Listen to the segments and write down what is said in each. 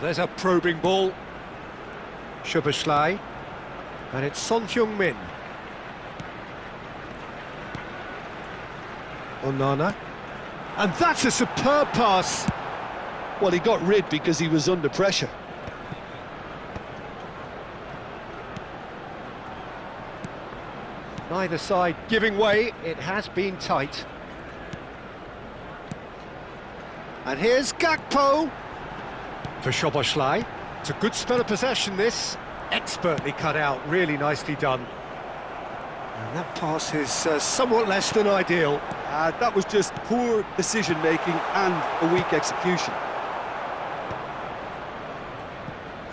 There's a probing ball. Szoboszlai. And it's Son Heung-min. Onana. And that's a superb pass. Well, he got rid because he was under pressure. Neither side giving way. It has been tight. And here's Gakpo for Szoboszlai. It's a good spell of possession, this. Expertly cut out, really nicely done. And that pass is somewhat less than ideal. That was just poor decision-making and a weak execution.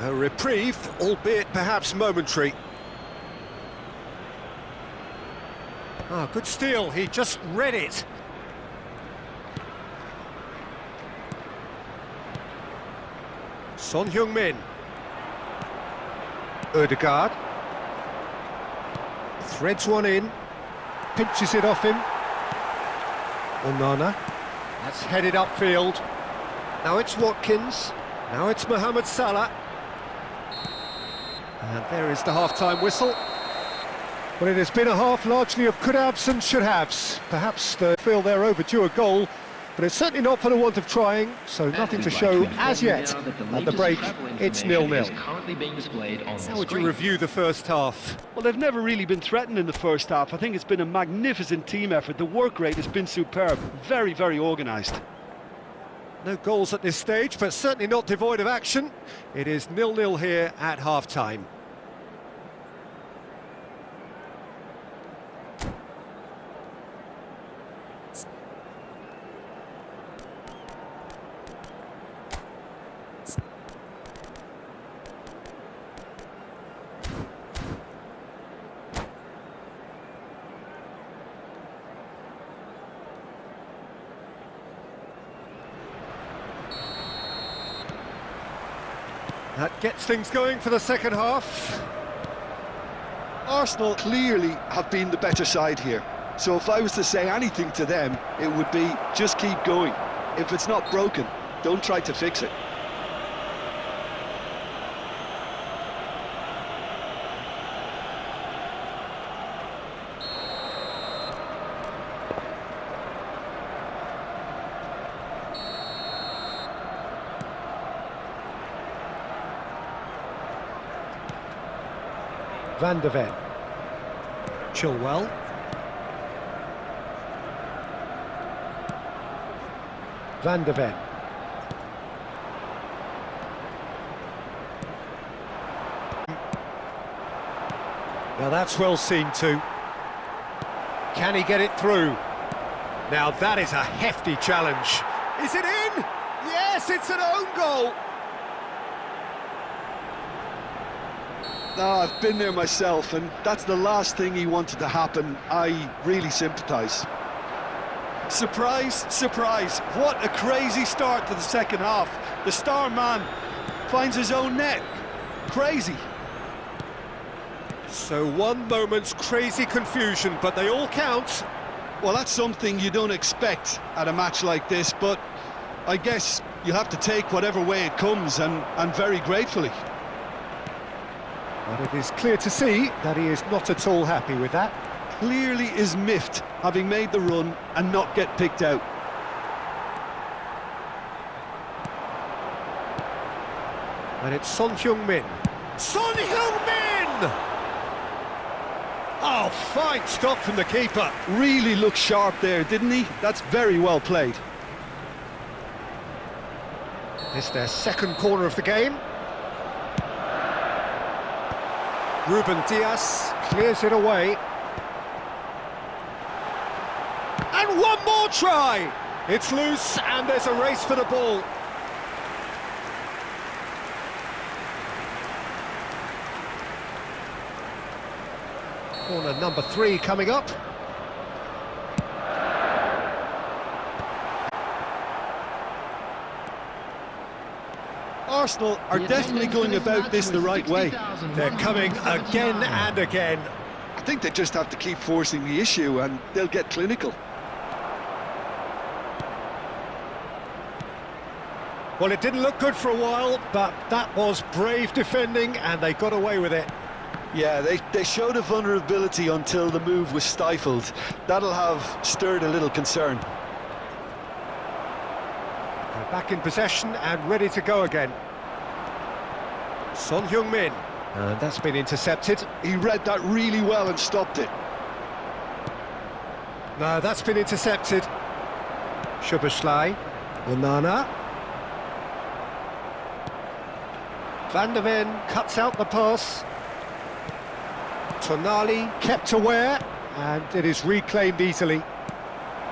A reprieve, albeit perhaps momentary. Ah, good steal, he just read it. Son Heung-min. Ødegaard. Threads one in. Pinches it off him. Onana. That's headed upfield. Now it's Watkins. Now it's Mohamed Salah. And there is the half-time whistle. Well, it has been a half largely of could-haves and should-haves. Perhaps they feel they're overdue a goal, but it's certainly not for the want of trying, so nothing to show as yet. At the break, it's 0-0. How would you review the first half? Well, they've never really been threatened in the first half. I think it's been a magnificent team effort. The work rate has been superb. Very, very organised. No goals at this stage, but certainly not devoid of action. It is 0-0 here at half-time. That gets things going for the second half. Arsenal clearly have been the better side here. So if I was to say anything to them, it would be just keep going. If it's not broken, don't try to fix it. Van de Ven. Chilwell. Van de Ven. Now that's well seen too. Can he get it through? Now that is a hefty challenge. Is it in? Yes, it's an own goal. No, I've been there myself, and that's the last thing he wanted to happen. I really sympathise. Surprise, surprise. What a crazy start to the second half. The star man finds his own net. Crazy. So one moment's crazy confusion, but they all count. Well, that's something you don't expect at a match like this, but I guess you'll have to take whatever way it comes, and very gratefully. But it is clear to see that he is not at all happy with that. Clearly is miffed, having made the run and not get picked out. And it's Son Heung-min. Son Heung-min! Oh, fine stop from the keeper. Really looked sharp there, didn't he? That's very well played. It's their second corner of the game. Ruben Dias clears it away. And one more try! It's loose and there's a race for the ball. Corner number 3 coming up. Arsenal are definitely going about this the right way. They're coming again and again. I think they just have to keep forcing the issue and they'll get clinical. Well, it didn't look good for a while, but that was brave defending, and they got away with it. Yeah, they showed a vulnerability until the move was stifled. That'll have stirred a little concern. They're back in possession and ready to go again. Son Heung-min, and that's been intercepted. He read that really well and stopped it. No, that's been intercepted. Szoboszlai, Onana. Van der Ven cuts out the pass. Tonali kept aware, and it is reclaimed easily.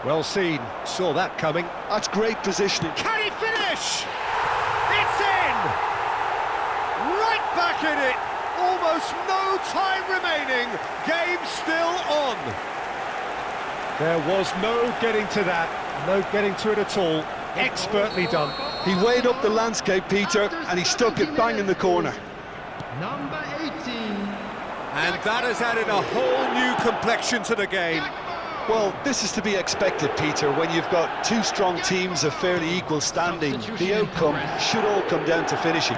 Well seen, saw that coming. That's great positioning. Can he finish? It's in! Right back in it! Almost no time remaining. Game still on. There was no getting to that, no getting to it at all. Expertly done. He weighed up the landscape, Peter, and he stuck it bang in the corner. Number 18. And that has added a whole new complexion to the game. Well, this is to be expected, Peter, when you've got two strong teams of fairly equal standing. The outcome should all come down to finishing.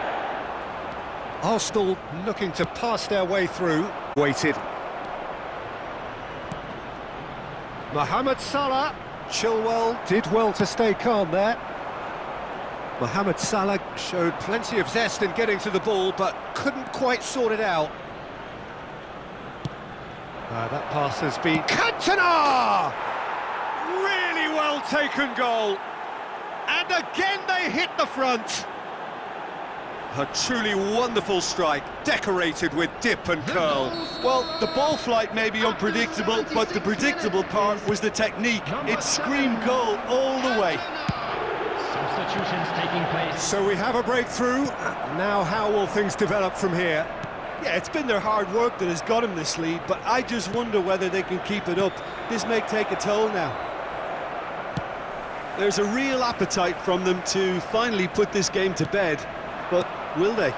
Arsenal looking to pass their way through. Waited. Mohamed Salah. Chilwell did well to stay calm there. Mohamed Salah showed plenty of zest in getting to the ball, but couldn't quite sort it out. That pass has been... Cantona! Really well taken goal. And again they hit the front. A truly wonderful strike, decorated with dip and curl. Well, the ball flight may be unpredictable, but the predictable part was the technique. It screamed goal all the way. Substitutions taking place. So we have a breakthrough. Now how will things develop from here? Yeah, it's been their hard work that has got them this lead, but I just wonder whether they can keep it up. This may take a toll now. There's a real appetite from them to finally put this game to bed, but will they?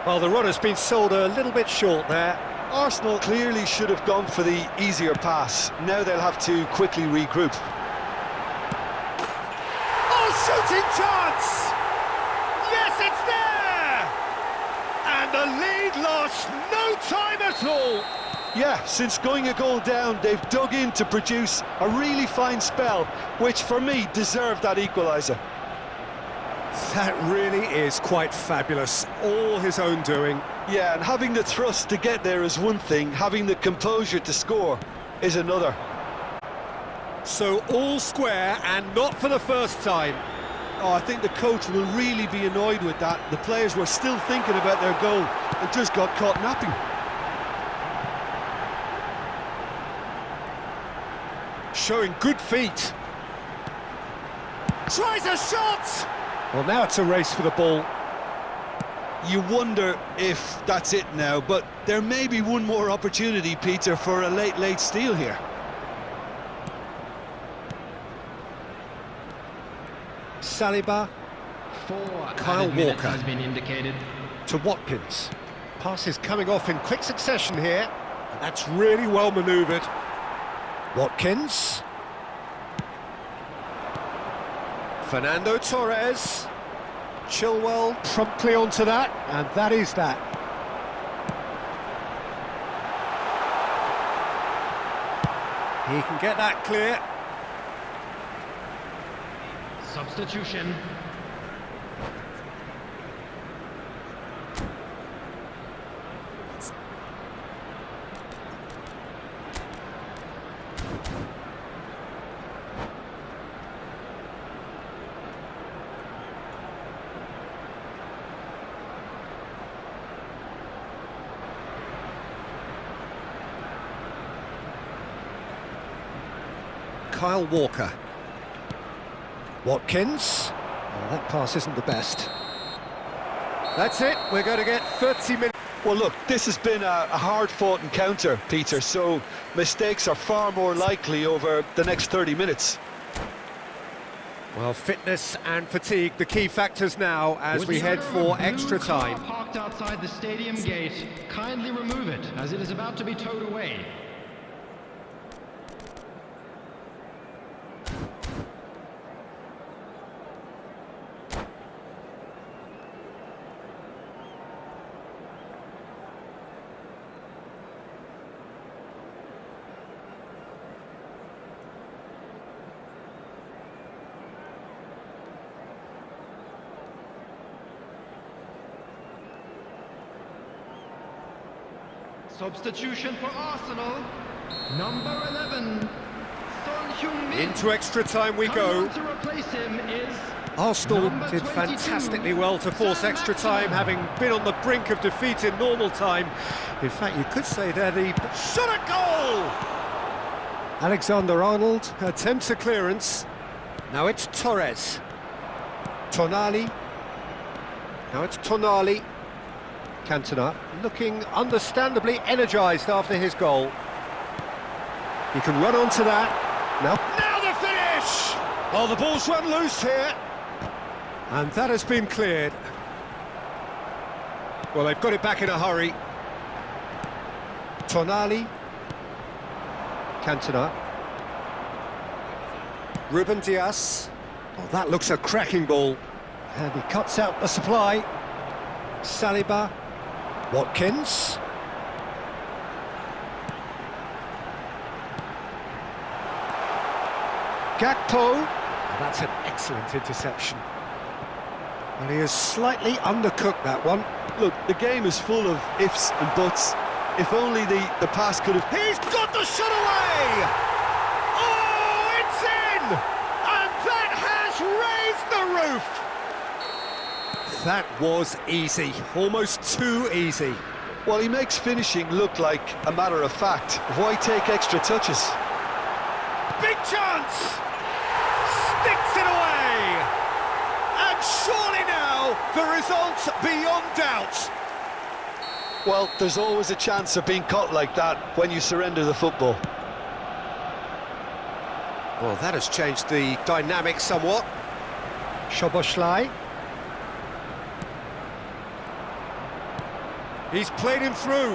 Well, the run has been sold a little bit short there. Arsenal clearly should have gone for the easier pass. Now they'll have to quickly regroup. Oh, shooting chance! Yes, it's there! And the lead lost no time at all. Yeah, since going a goal down, they've dug in to produce a really fine spell, which for me deserved that equaliser. That really is quite fabulous, all his own doing. Yeah, and having the thrust to get there is one thing, having the composure to score is another. So all square, and not for the first time. Oh, I think the coach will really be annoyed with that. The players were still thinking about their goal and just got caught napping. Showing good feet. Tries a shot! Well, now it's a race for the ball. You wonder if that's it now, but there may be one more opportunity, Peter, for a late steal here. Saliba. Kyle minutes Walker. has been indicated. To Watkins. Passes coming off in quick succession here. And that's really well manoeuvred. Watkins. Fernando Torres. Chilwell promptly onto that, and that is that. He can get that clear. Substitution. Kyle Walker. Watkins. Oh, that pass isn't the best. That's it, we're going to get 30 minutes. Well, look, this has been a hard-fought encounter, Peter, so mistakes are far more likely over the next 30 minutes. Well, fitness and fatigue, the key factors now as we head for extra time. Parked outside the stadium gate. Kindly remove it, as it is about to be towed away. Substitution for Arsenal. Number 11. Son Heung-min. Into extra time we Coming go. on to replace him is Arsenal number did 22, fantastically well to force Sam extra Maximin. time, having been on the brink of defeat in normal time. In fact, you could say they're the shot at goal! Alexander-Arnold attempts a clearance. Now it's Torres. Tonali. Now it's Tonali. Cantona looking understandably energised after his goal. He can run onto that. Now the finish! Oh, the ball's run loose here. And that has been cleared. Well, they've got it back in a hurry. Tonali. Cantona. Ruben Dias. Oh, that looks a cracking ball. And he cuts out the supply. Saliba. Watkins. Gakpo. Oh, that's an excellent interception. And he has slightly undercooked that one. Look, the game is full of ifs and buts. If only the pass could have... He's got the shot away! Oh, it's in! And that has raised the roof! That was easy, almost too easy. Well, he makes finishing look like a matter of fact. Why take extra touches? Big chance! Sticks it away! And surely now, the result's beyond doubt. Well, there's always a chance of being caught like that when you surrender the football. Well, that has changed the dynamic somewhat. Szoboszlai. He's played him through.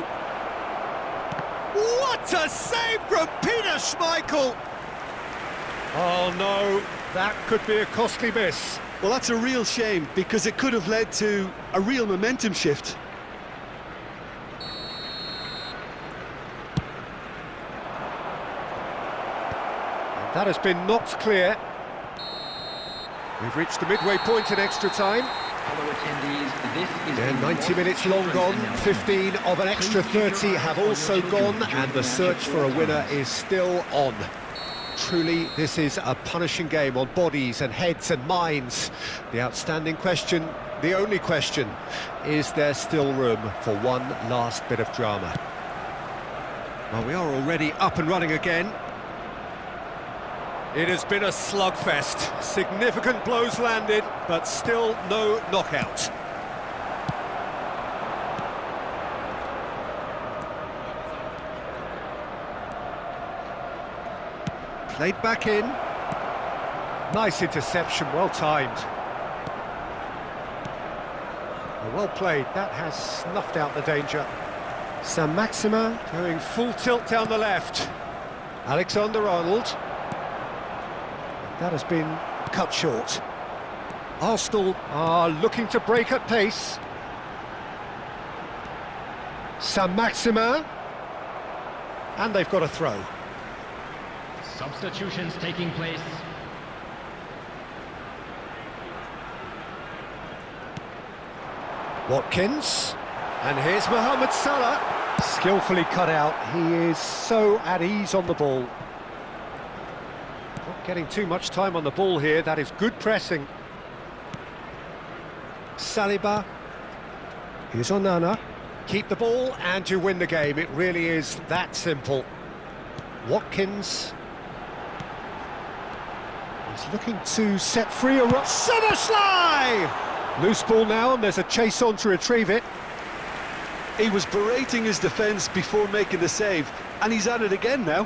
What a save from Peter Schmeichel! Oh no, that could be a costly miss. Well, that's a real shame, because it could have led to a real momentum shift. And that has been knocked clear. We've reached the midway point in extra time. Fellow attendees, this is Yeah, the 90 minutes long gone, 15 of an extra 30 have also gone, and the search for a winner is still on. Truly, this is a punishing game on bodies and heads and minds. The outstanding question, the only question, is there still room for one last bit of drama? Well, we are already up and running again. It has been a slugfest. Significant blows landed, but still no knockout. Played back in. Nice interception, well timed. Well played, that has snuffed out the danger. Sam Maximin going full tilt down the left. Alexander-Arnold. That has been cut short. Arsenal are looking to break at pace. Sam Maximin. And they've got a throw. substitutions taking place. Watkins. And here's Mohamed Salah. Skillfully cut out. He is so at ease on the ball. Not getting too much time on the ball here. That is good pressing. Saliba. Here's Onana. Keep the ball and you win the game. It really is that simple. Watkins. He's looking to set free a... Szoboszlai! Loose ball now, and there's a chase on to retrieve it. He was berating his defence before making the save, and he's at it again now.